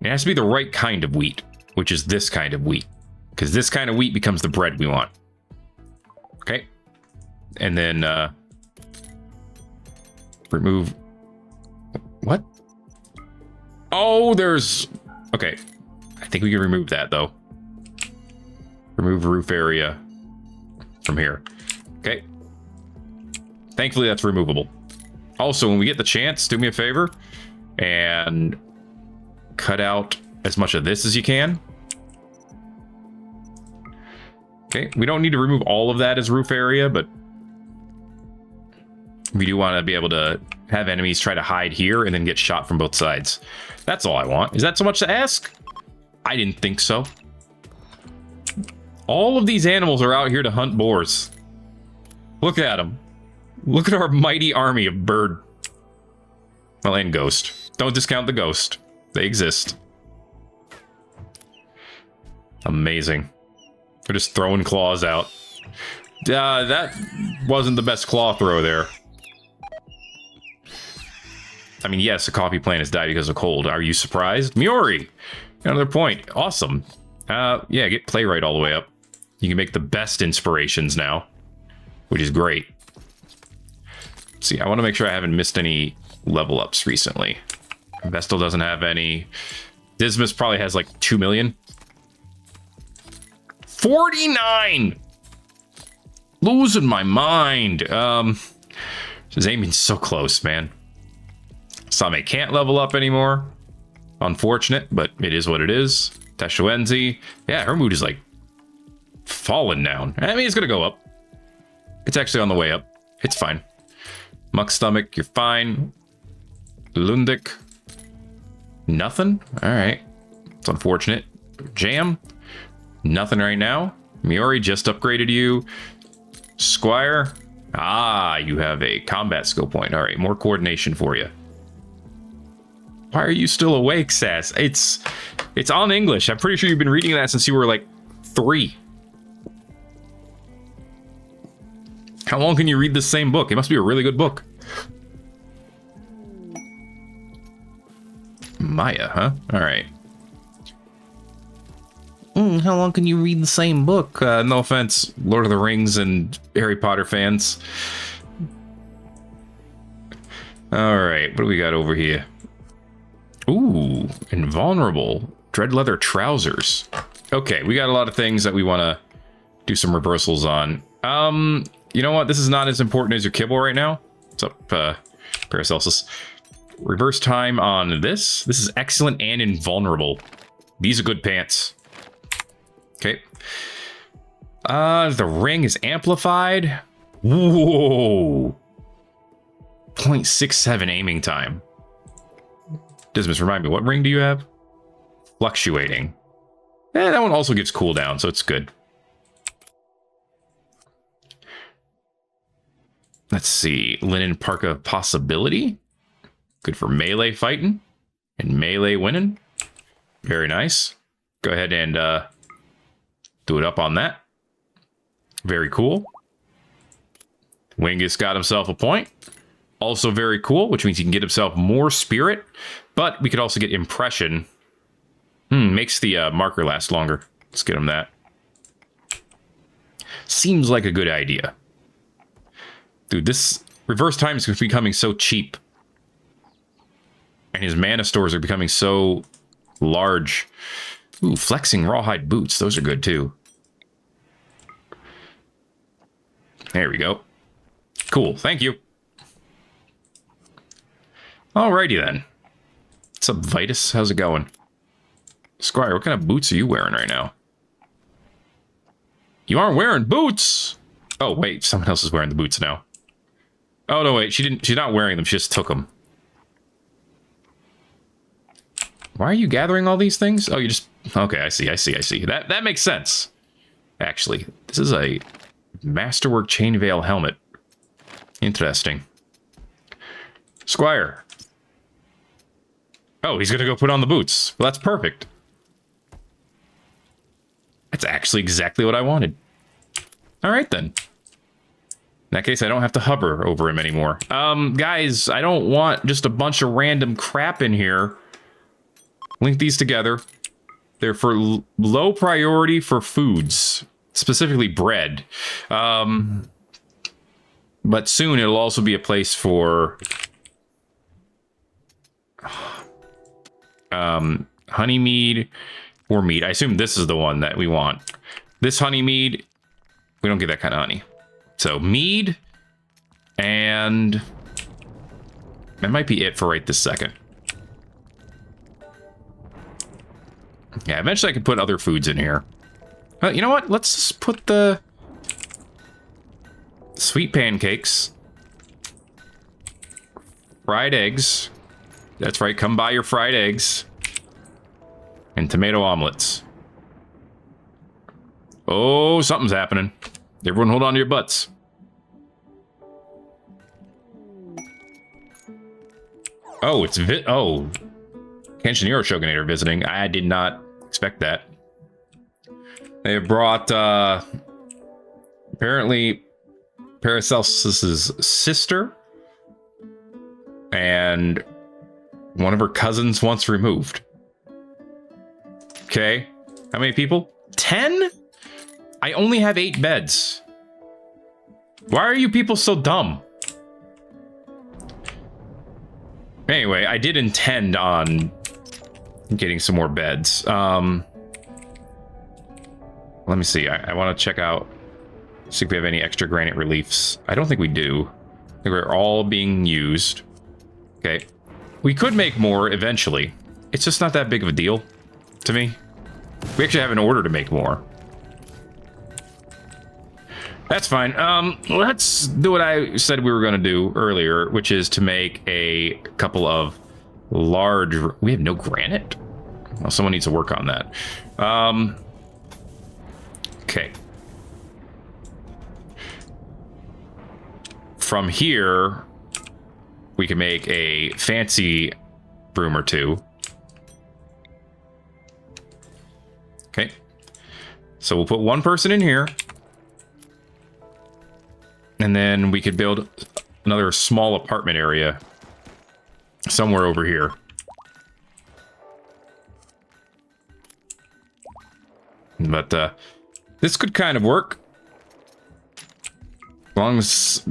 It has to be the right kind of wheat, which is this kind of wheat. Because this kind of wheat becomes the bread we want. Okay. And then, remove... What? Oh, there's... Okay. I think we can remove that, though. Remove roof area from here. Okay. Thankfully, that's removable. Also, when we get the chance, do me a favor and cut out as much of this as you can. Okay, we don't need to remove all of that as roof area, but we do want to be able to have enemies try to hide here and then get shot from both sides. That's all I want. Is that so much to ask? I didn't think so. All of these animals are out here to hunt boars. Look at them. Look at our mighty army of bird. Well, and ghost. Don't discount the ghost. They exist. Amazing. They're just throwing claws out. That wasn't the best claw throw there. I mean, yes, a coffee plant has died because of cold. Are you surprised? Miori! Another point. Awesome. Yeah, get playwright all the way up. You can make the best inspirations now, which is great. Let's see, I want to make sure I haven't missed any level ups recently. Vestal doesn't have any. Dismas probably has like 2 million. 49! Losing my mind. Zaming's so close, man. Same can't level up anymore. Unfortunate, but it is what it is. Teshuenzi. Yeah, her mood is like falling down. I mean, it's gonna go up. It's actually on the way up. It's fine. Muck Stomach, you're fine. Lundik. Nothing? Alright. It's unfortunate. Jam. Nothing right now. Miori just upgraded you. Squire. Ah, you have a combat skill point. Alright, more coordination for you. Why are you still awake, Sass? It's on English. I'm pretty sure you've been reading that since you were like 3. How long can you read the same book? It must be a really good book. Maya, huh? All right. How long can you read the same book? No offense, Lord of the Rings and Harry Potter fans. All right, what do we got over here? Ooh, invulnerable. Dread leather trousers. Okay, we got a lot of things that we want to do some reversals on. You know what? This is not as important as your kibble right now. What's up, Paracelsus? Reverse time on this. This is excellent and invulnerable. These are good pants. Okay. The ring is amplified. Whoa. 0.67 aiming time. Dismas, remind me, what ring do you have? Fluctuating. That one also gives cooldown, so it's good. Let's see. Linen Parka Possibility. Good for melee fighting and melee winning. Very nice. Go ahead and do it up on that. Very cool. Wingus got himself a point. Also very cool, which means he can get himself more spirit. But we could also get impression Makes the marker last longer. Let's get him that. Seems like a good idea. Dude, this reverse time is becoming so cheap. And his mana stores are becoming so large. Ooh, flexing rawhide boots. Those are good, too. There we go. Cool. Thank you. Alrighty, then. What's up, Vitus? How's it going? Squire, what kind of boots are you wearing right now? You aren't wearing boots! Oh, wait. Someone else is wearing the boots now. Oh, no, wait. She's not wearing them. She just took them. Why are you gathering all these things? Oh, you just... Okay, I see. That makes sense. Actually, this is a Masterwork Chainveil helmet. Interesting. Squire. Oh, he's gonna go put on the boots. Well, that's perfect. That's actually exactly what I wanted. Alright, then. In that case, I don't have to hover over him anymore. Guys, I don't want just a bunch of random crap in here. Link these together. They're for low priority for foods, specifically bread. But soon it'll also be a place for honey mead or mead. I assume this is the one that we want. This honey mead, we don't get that kind of honey. So mead, and that might be it for right this second. Yeah, eventually I can put other foods in here. You know what? Let's just put the sweet pancakes, fried eggs. That's right, come buy your fried eggs. And tomato omelets. Oh, something's happening. Everyone hold on to your butts. Oh, it's Kenshin Hero Shogunator visiting. I did not expect that. They have brought, apparently, Paracelsus's sister and one of her cousins once removed. Okay. How many people? 10? I only have 8 beds. Why are you people so dumb? Anyway, I did intend on getting some more beds. Let me see. I want to check out, see if we have any extra granite reliefs. I don't think we do. I think we're all being used. Okay. We could make more eventually. It's just not that big of a deal to me. We actually have an order to make more. That's fine. Let's do what I said we were going to do earlier, which is to make a couple of large... We have no granite? Well, someone needs to work on that. Okay. From here, we can make a fancy room or two. Okay. So we'll put one person in here. And then we could build another small apartment area somewhere over here. But this could kind of work. As long as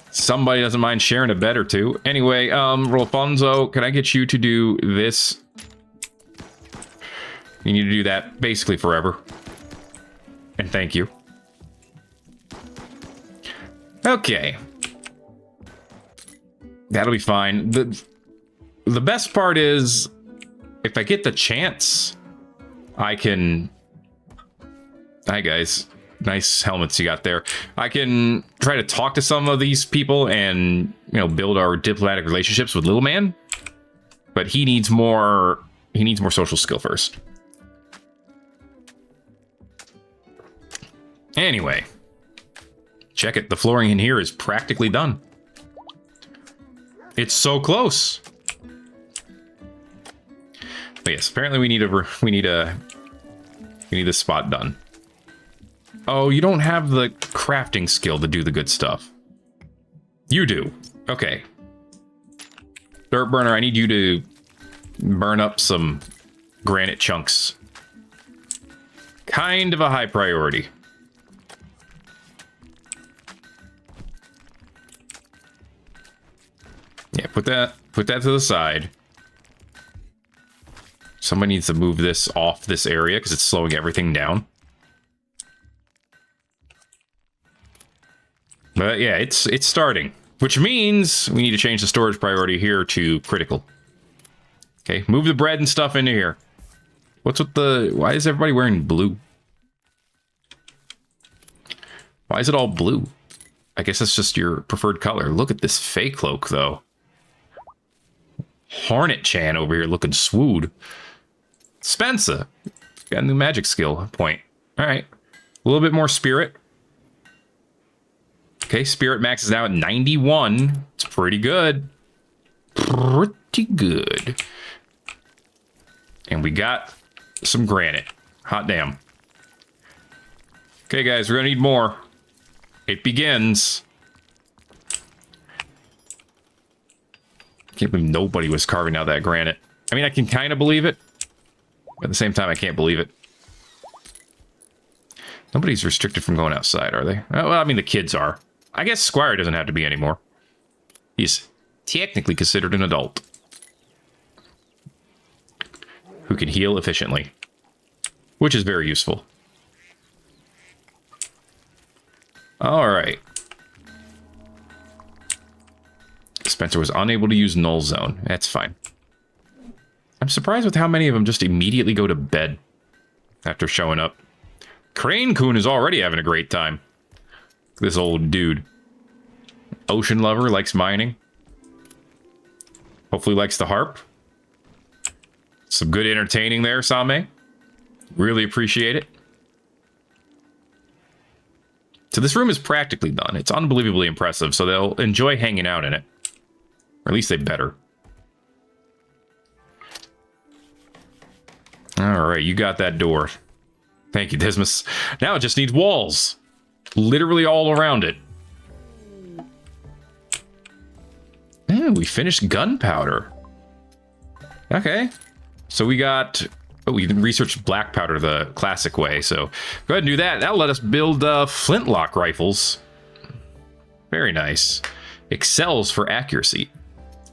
somebody doesn't mind sharing a bed or two. Anyway, Rolfonso, can I get you to do this? You need to do that basically forever. And thank you. Okay. That'll be fine. The best part is, if I get the chance, I can... Hi, guys. Nice helmets you got there. I can try to talk to some of these people and, you know, build our diplomatic relationships with Little Man. But he needs more social skill first. Anyway. Check it. The flooring in here is practically done. It's so close. But yes, apparently we need this spot done. Oh, you don't have the crafting skill to do the good stuff. You do. Okay. Dirt burner, I need you to burn up some granite chunks. Kind of a high priority. Yeah, put that to the side. Somebody needs to move this off this area because it's slowing everything down. But yeah, it's starting, which means we need to change the storage priority here to critical. Okay, move the bread and stuff into here. What's with the... Why is everybody wearing blue? Why is it all blue? I guess that's just your preferred color. Look at this fake cloak, though. Hornet Chan over here looking swooed. Spencer. Got a new magic skill point. Alright. A little bit more spirit. Okay, spirit max is now at 91. It's pretty good. Pretty good. And we got some granite. Hot damn. Okay, guys, we're gonna need more. It begins. Can't believe nobody was carving out that granite. I mean, I can kind of believe it. But at the same time, I can't believe it. Nobody's restricted from going outside, are they? Well, I mean, the kids are. I guess Squire doesn't have to be anymore. He's technically considered an adult who can heal efficiently, which is very useful. All right. Spencer was unable to use Null Zone. That's fine. I'm surprised with how many of them just immediately go to bed after showing up. Crane Coon is already having a great time. This old dude. Ocean lover, likes mining. Hopefully likes the harp. Some good entertaining there, Same. Really appreciate it. So this room is practically done. It's unbelievably impressive, so they'll enjoy hanging out in it. Or at least they better. Alright, you got that door. Thank you, Dismas. Now it just needs walls. Literally all around it. Yeah, we finished gunpowder. Okay. So we got... Oh, we researched black powder the classic way, so go ahead and do that. That'll let us build flintlock rifles. Very nice. Excels for accuracy.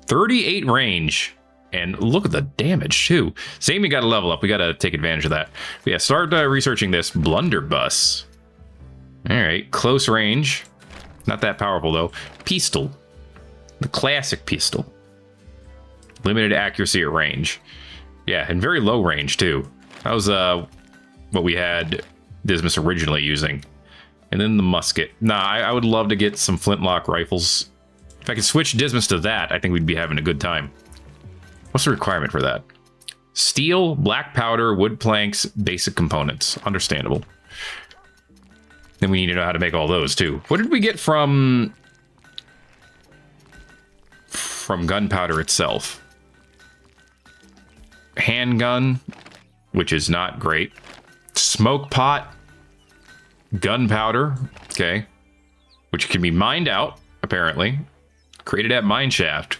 38 range. And look at the damage, too. Same, we got to level up. We got to take advantage of that. But yeah, start researching this blunderbuss. All right, close range. Not that powerful, though. Pistol. The classic pistol. Limited accuracy at range. Yeah, and very low range, too. That was what we had Dismas originally using. And then the musket. Nah, I would love to get some flintlock rifles. If I could switch Dismas to that, I think we'd be having a good time. What's the requirement for that? Steel, black powder, wood planks, basic components. Understandable. Then we need to know how to make all those, too. What did we get from gunpowder itself? Handgun, which is not great. Smoke pot. Gunpowder. Okay. Which can be mined out, apparently. Created at mineshaft.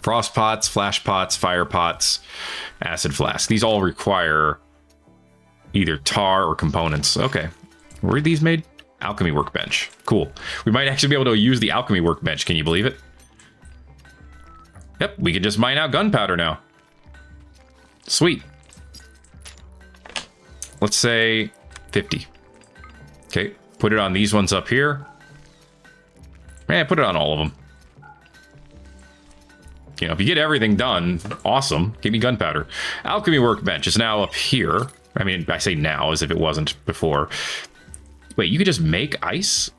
Frost pots, flash pots, fire pots, acid flask. These all require either tar or components. Okay. Where are these made? Alchemy workbench. Cool. We might actually be able to use the alchemy workbench. Can you believe it? Yep, we can just mine out gunpowder now. Sweet. Let's say 50. Okay, put it on these ones up here. Man, put it on all of them. You know, if you get everything done, awesome. Give me gunpowder. Alchemy workbench is now up here. I mean, I say now as if it wasn't before. Wait, you could just make ice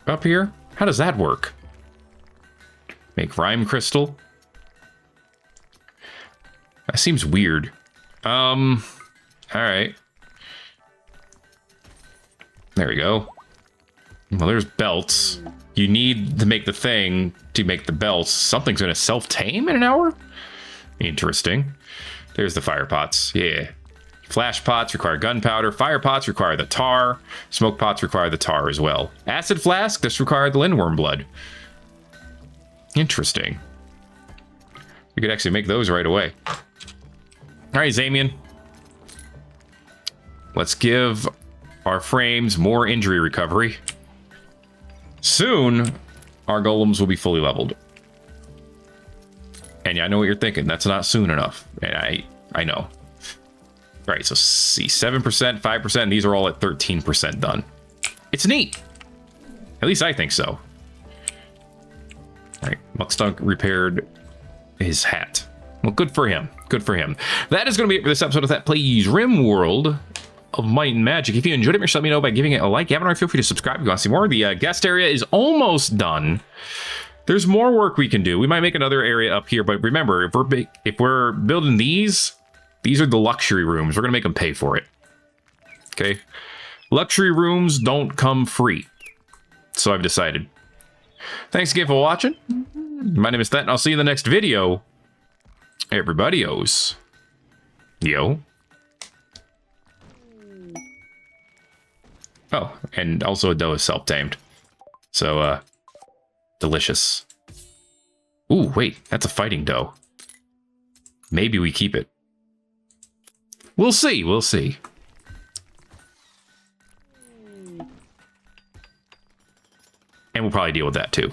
up here? How does that work? Make rime crystal. That seems weird. All right. There we go. Well, there's belts. You need to make the thing to make the belts. Something's going to self-tame in an hour? Interesting. There's the fire pots. Yeah. Flash pots require gunpowder. Fire pots require the tar. Smoke pots require the tar as well. Acid flask, this required the lindworm blood. Interesting. We could actually make those right away. All right, Zamian. Let's give our frames more injury recovery. Soon, our golems will be fully leveled. And yeah, I know what you're thinking. That's not soon enough. And I know. All right, so see, 7%, 5%. These are all at 13% done. It's neat. At least I think so. All right, Muckstunk repaired his hat. Well, good for him. Good for him. That is going to be it for this episode of That Plays Rimworld of Might and Magic. If you enjoyed it, make sure to let me know by giving it a like. If you haven't already, feel free to subscribe if you want to see more. The guest area is almost done. There's more work we can do. We might make another area up here, but remember, if we're building these are the luxury rooms. We're going to make them pay for it. Okay? Luxury rooms don't come free. So I've decided. Thanks again for watching. My name is Thet, and I'll see you in the next video. Everybody-os. Yo. Oh, and also a doe is self-tamed. So, delicious. Ooh, wait, that's a fighting doe. Maybe we keep it. We'll see, we'll see. And we'll probably deal with that too.